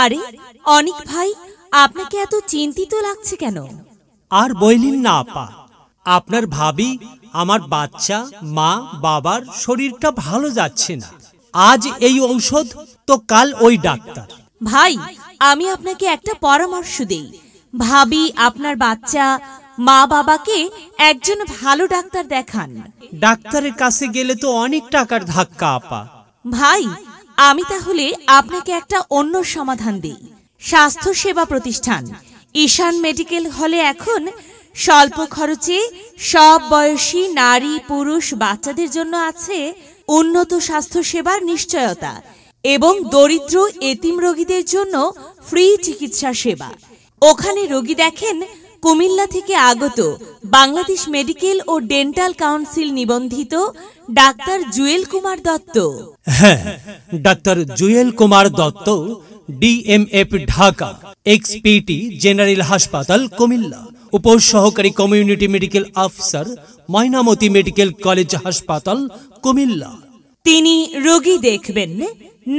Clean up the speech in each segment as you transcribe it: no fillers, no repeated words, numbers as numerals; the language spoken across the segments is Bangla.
আরে অনিক ভাই, আপনাকে এত চিন্তিত লাগছে কেন? আর বইলেন না আপা, আপনার ভাবি আমার বাচ্চা মা বাবার শরীরটা ভালো যাচ্ছে না। আজ এই ঔষধ তো কাল ওই ডাক্তার। ভাই, আমি আপনাকে একটা পরামর্শ দেই। ভাবি আপনার বাচ্চা মা বাবাকে একজন ভালো ডাক্তার দেখান। ডাক্তারের কাছে গেলে তো অনেক টাকার ধাক্কা আপা। ভাই, আমি তাহলে আপনাকে একটা অন্য সমাধান দিই। স্বাস্থ্য সেবা প্রতিষ্ঠান ঈশান মেডিকেল হলে এখন স্বল্প খরচে সব বয়সী নারী পুরুষ বাচ্চাদের জন্য আছে উন্নত স্বাস্থ্য সেবার নিশ্চয়তা এবং দরিদ্র এতিম রোগীদের জন্য ফ্রি চিকিৎসা সেবা। ওখানে রোগী দেখেন কুমিল্লা থেকে আগত বাংলাদেশ মেডিকেল ও ডেন্টাল কাউন্সিল নিবন্ধিত ডাক্তার জুয়েল কুমার দত্ত। হ্যাঁ, ডাক্তার জুয়েল কুমার দত্ত, ডিএমএফ ঢাকা, এক্সপিটি জেনারেল হাসপাতাল কুমিল্লা, উপসহকারী community medical officer, Mainamati medical college হাসপাতাল কুমিল্লা। তিনি রোগী দেখবেন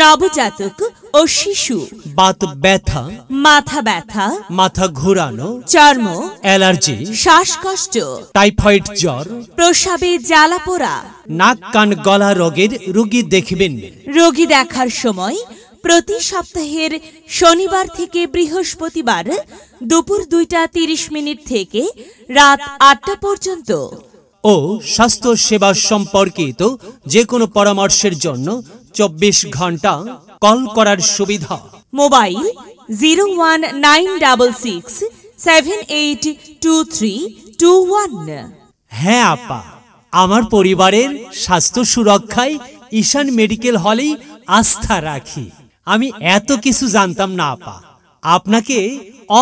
নবজাতক ও শিশু, বাত ব্যথা, মাথা ঘোরানো, চর্ম, অ্যালার্জি, শ্বাসকষ্ট, টাইফয়েড জ্বর, প্রস্রাবে জ্বালাপোড়া, নাক কান গলা রোগের রোগী দেখবেন। রোগী দেখার সময় প্রতি সপ্তাহের শনিবার থেকে বৃহস্পতিবার দুপুর 2:30 থেকে রাত 8টা পর্যন্ত। ও স্বাস্থ্য সেবা সম্পর্কিত যে কোনো পরামর্শের জন্য 24 ঘন্টা কল করার সুবিধা। মোবাইল 01966782321। হ্যাঁ আপা, আমার পরিবারের স্বাস্থ্য সুরক্ষায় ঈশান মেডিকেল হলেই আস্থা রাখি। আমি এত কিছু জানতাম না আপা, আপনাকে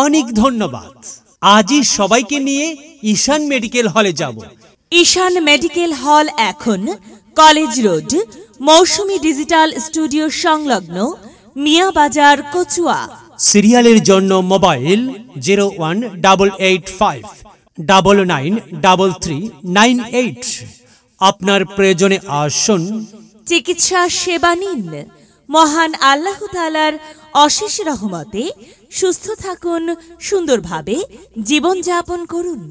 অনেক ধন্যবাদ। আজই সবাইকে নিয়ে ঈশান মেডিকেল হলে যাব। ঈশান মেডিকেল হল এখন কলেজ রোড, মৌসুমী ডিজিটাল স্টুডিও সংলগ্ন, মিয়া বাজার, কচুয়া। সিরিয়ালের জন্য মোবাইল 01885993398। আপনার প্রয়োজনে আসুন, চিকিৎসা সেবা নিন। মহান আল্লাহ তাআলার অশেষ রহমতে সুস্থ থাকুন, সুন্দরভাবে জীবনযাপন করুন।